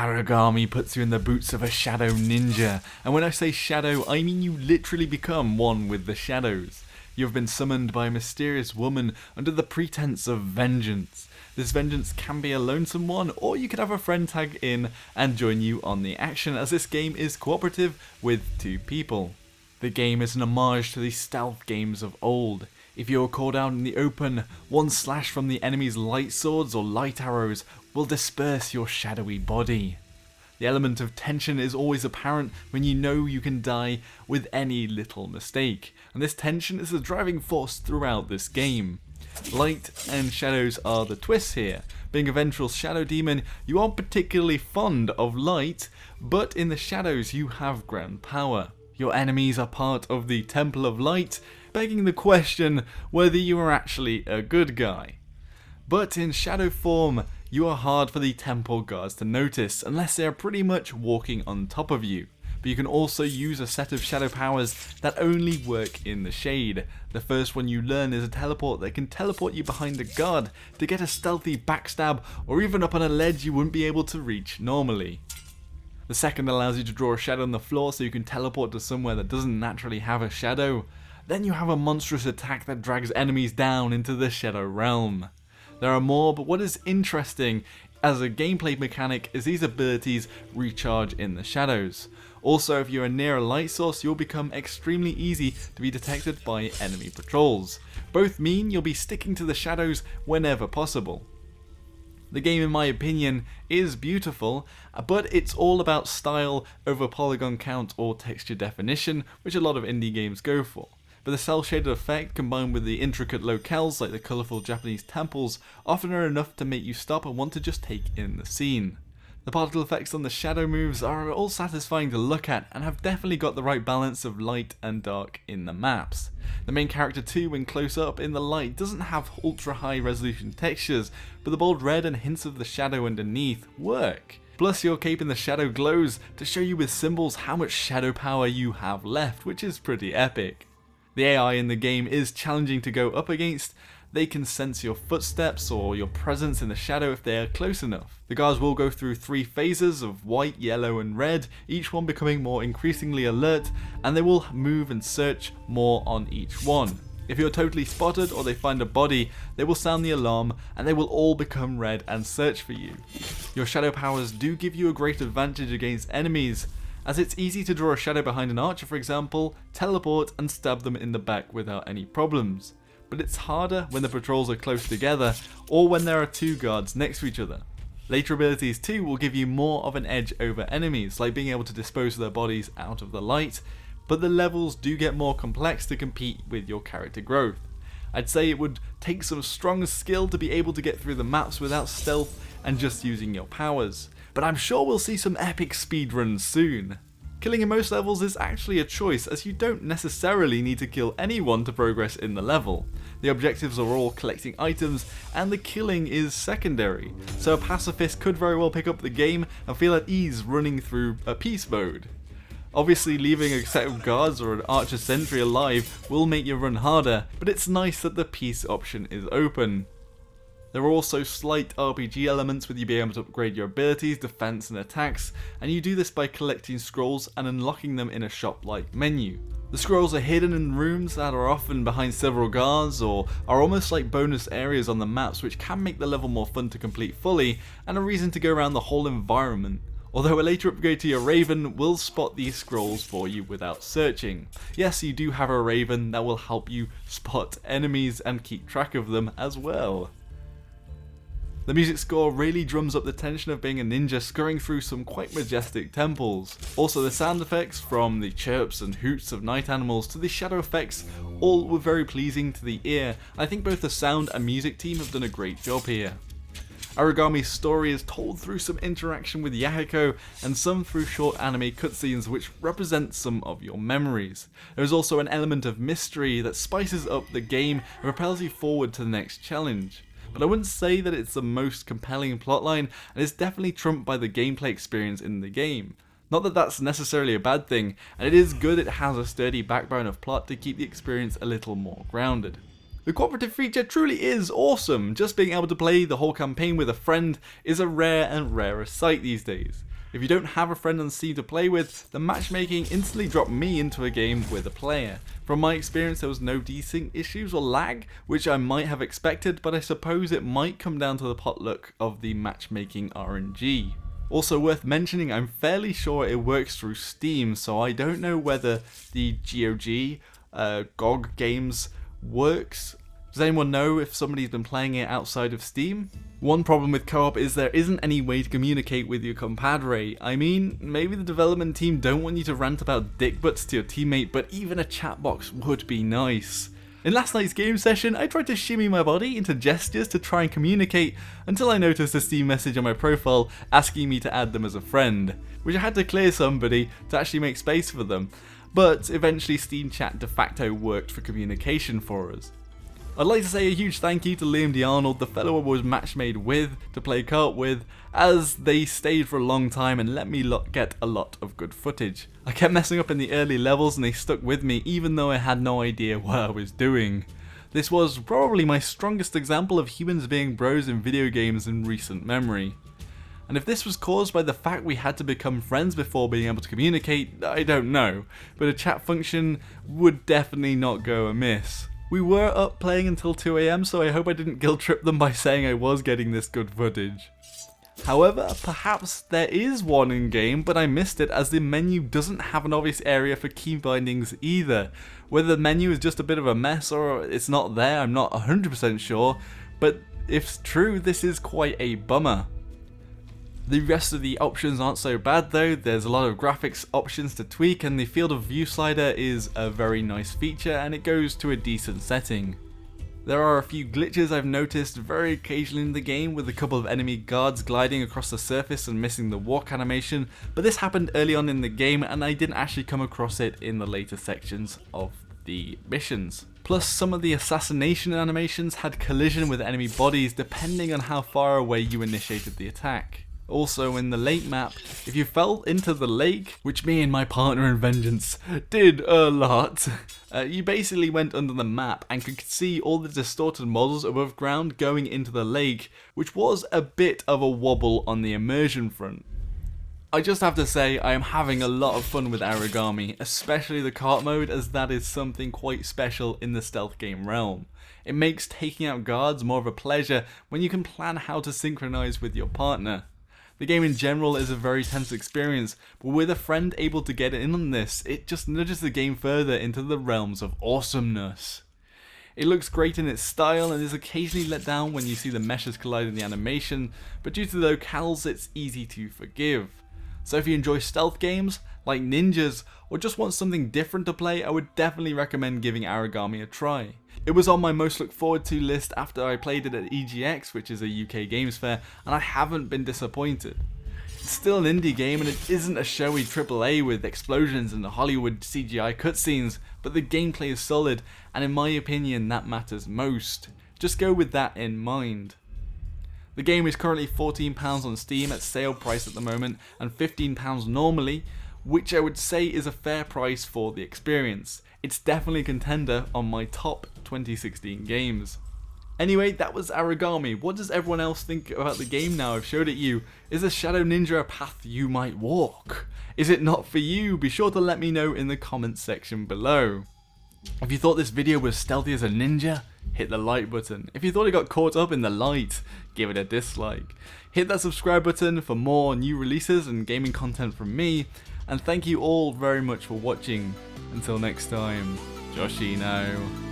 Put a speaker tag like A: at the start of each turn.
A: Aragami puts you in the boots of a shadow ninja, and when I say shadow, I mean you literally become one with the shadows. You have been summoned by a mysterious woman under the pretense of vengeance. This vengeance can be a lonesome one, or you could have a friend tag in and join you on the action, as this game is cooperative with 2 people. The game is an homage to the stealth games of old. If you are called out in the open, one slash from the enemy's light swords or light arrows will disperse your shadowy body. The element of tension is always apparent when you know you can die with any little mistake, and this tension is the driving force throughout this game. Light and shadows are the twists here. Being a vengeful shadow demon, you aren't particularly fond of light, but in the shadows you have grand power. Your enemies are part of the Temple of Light, begging the question whether you are actually a good guy. But in shadow form, you are hard for the temple guards to notice, unless they are pretty much walking on top of you. But you can also use a set of shadow powers that only work in the shade. The first one you learn is a teleport that can teleport you behind a guard to get a stealthy backstab, or even up on a ledge you wouldn't be able to reach normally. The second allows you to draw a shadow on the floor so you can teleport to somewhere that doesn't naturally have a shadow. Then you have a monstrous attack that drags enemies down into the shadow realm. There are more, but what is interesting as a gameplay mechanic is these abilities recharge in the shadows. Also, if you are near a light source, you'll become extremely easy to be detected by enemy patrols. Both mean you'll be sticking to the shadows whenever possible. The game, in my opinion, is beautiful, but it's all about style over polygon count or texture definition, which a lot of indie games go for. But the cel-shaded effect, combined with the intricate locales like the colourful Japanese temples, often are enough to make you stop and want to just take in the scene. The particle effects on the shadow moves are all satisfying to look at and have definitely got the right balance of light and dark in the maps. The main character too, when close up in the light, doesn't have ultra high resolution textures, but the bold red and hints of the shadow underneath work. Plus your cape in the shadow glows to show you with symbols how much shadow power you have left, which is pretty epic. The AI in the game is challenging to go up against. They can sense your footsteps or your presence in the shadow if they are close enough. The guards will go through 3 phases of white, yellow and red, each one becoming more increasingly alert, and they will move and search more on each one. If you're totally spotted or they find a body, they will sound the alarm and they will all become red and search for you. Your shadow powers do give you a great advantage against enemies, as it's easy to draw a shadow behind an archer, for example, teleport and stab them in the back without any problems. But it's harder when the patrols are close together or when there are 2 guards next to each other. Later abilities too will give you more of an edge over enemies, like being able to dispose of their bodies out of the light, but the levels do get more complex to compete with your character growth. I'd say it would take some strong skill to be able to get through the maps without stealth and just using your powers, but I'm sure we'll see some epic speedruns soon. Killing in most levels is actually a choice, as you don't necessarily need to kill anyone to progress in the level. The objectives are all collecting items, and the killing is secondary, so a pacifist could very well pick up the game and feel at ease running through a peace mode. Obviously, leaving a set of guards or an archer sentry alive will make your run harder, but it's nice that the peace option is open. There are also slight RPG elements with you being able to upgrade your abilities, defense and attacks, and you do this by collecting scrolls and unlocking them in a shop-like menu. The scrolls are hidden in rooms that are often behind several guards or are almost like bonus areas on the maps, which can make the level more fun to complete fully and a reason to go around the whole environment. Although a later upgrade to your Raven will spot these scrolls for you without searching. Yes, you do have a Raven that will help you spot enemies and keep track of them as well. The music score really drums up the tension of being a ninja scurrying through some quite majestic temples. Also, the sound effects, from the chirps and hoots of night animals to the shadow effects, all were very pleasing to the ear. I think both the sound and music team have done a great job here. Aragami's story is told through some interaction with Yahiko and some through short anime cutscenes which represent some of your memories. There is also an element of mystery that spices up the game and propels you forward to the next challenge. But I wouldn't say that it's the most compelling plotline, and it's definitely trumped by the gameplay experience in the game. Not that that's necessarily a bad thing, and it is good it has a sturdy backbone of plot to keep the experience a little more grounded. The cooperative feature truly is awesome. Just being able to play the whole campaign with a friend is a rare and rarer sight these days. If you don't have a friend on Steam to play with, the matchmaking instantly dropped me into a game with a player. From my experience, there was no desync issues or lag, which I might have expected, but I suppose it might come down to the potluck of the matchmaking RNG. Also worth mentioning, I'm fairly sure it works through Steam, so I don't know whether the GOG games works. Does anyone know if somebody's been playing it outside of Steam? One problem with co-op is there isn't any way to communicate with your compadre. I mean, maybe the development team don't want you to rant about dick butts to your teammate, but even a chat box would be nice. In last night's game session, I tried to shimmy my body into gestures to try and communicate until I noticed a Steam message on my profile asking me to add them as a friend, which I had to clear somebody to actually make space for them, but eventually Steam Chat de facto worked for communication for us. I'd like to say a huge thank you to Liam DeArnold, the fellow I was match-made with to play co-op with, as they stayed for a long time and let me get a lot of good footage. I kept messing up in the early levels and they stuck with me even though I had no idea what I was doing. This was probably my strongest example of humans being bros in video games in recent memory. And if this was caused by the fact we had to become friends before being able to communicate, I don't know, but a chat function would definitely not go amiss. We were up playing until 2 AM, so I hope I didn't guilt trip them by saying I was getting this good footage. However, perhaps there is one in game, but I missed it as the menu doesn't have an obvious area for key bindings either. Whether the menu is just a bit of a mess or it's not there, I'm not 100% sure, but if true, this is quite a bummer. The rest of the options aren't so bad though. There's a lot of graphics options to tweak, and the field of view slider is a very nice feature and it goes to a decent setting. There are a few glitches I've noticed very occasionally in the game, with a couple of enemy guards gliding across the surface and missing the walk animation, but this happened early on in the game and I didn't actually come across it in the later sections of the missions. Plus, some of the assassination animations had collision with enemy bodies depending on how far away you initiated the attack. Also, in the lake map, if you fell into the lake, which me and my partner in Vengeance did a lot, you basically went under the map and could see all the distorted models above ground going into the lake, which was a bit of a wobble on the immersion front. I just have to say, I am having a lot of fun with Aragami, especially the cart mode, as that is something quite special in the stealth game realm. It makes taking out guards more of a pleasure when you can plan how to synchronize with your partner. The game in general is a very tense experience, but with a friend able to get in on this, it just nudges the game further into the realms of awesomeness. It looks great in its style and is occasionally let down when you see the meshes collide in the animation, but due to the locales it's easy to forgive. So if you enjoy stealth games, like ninjas, or just want something different to play, I would definitely recommend giving Aragami a try. It was on my most look forward to list after I played it at EGX, which is a UK games fair, and I haven't been disappointed. It's still an indie game and it isn't a showy AAA with explosions and Hollywood CGI cutscenes, but the gameplay is solid, and in my opinion that matters most. Just go with that in mind. The game is currently £14 on Steam at sale price at the moment, and £15 normally, which I would say is a fair price for the experience. It's definitely a contender on my top 2016 games. Anyway, that was Aragami. What does everyone else think about the game now I've showed it you? Is the Shadow Ninja a path you might walk? Is it not for you? Be sure to let me know in the comments section below. If you thought this video was stealthy as a ninja, hit the like button. If you thought it got caught up in the light, give it a dislike. Hit that subscribe button for more new releases and gaming content from me, and thank you all very much for watching. Until next time, Joshino.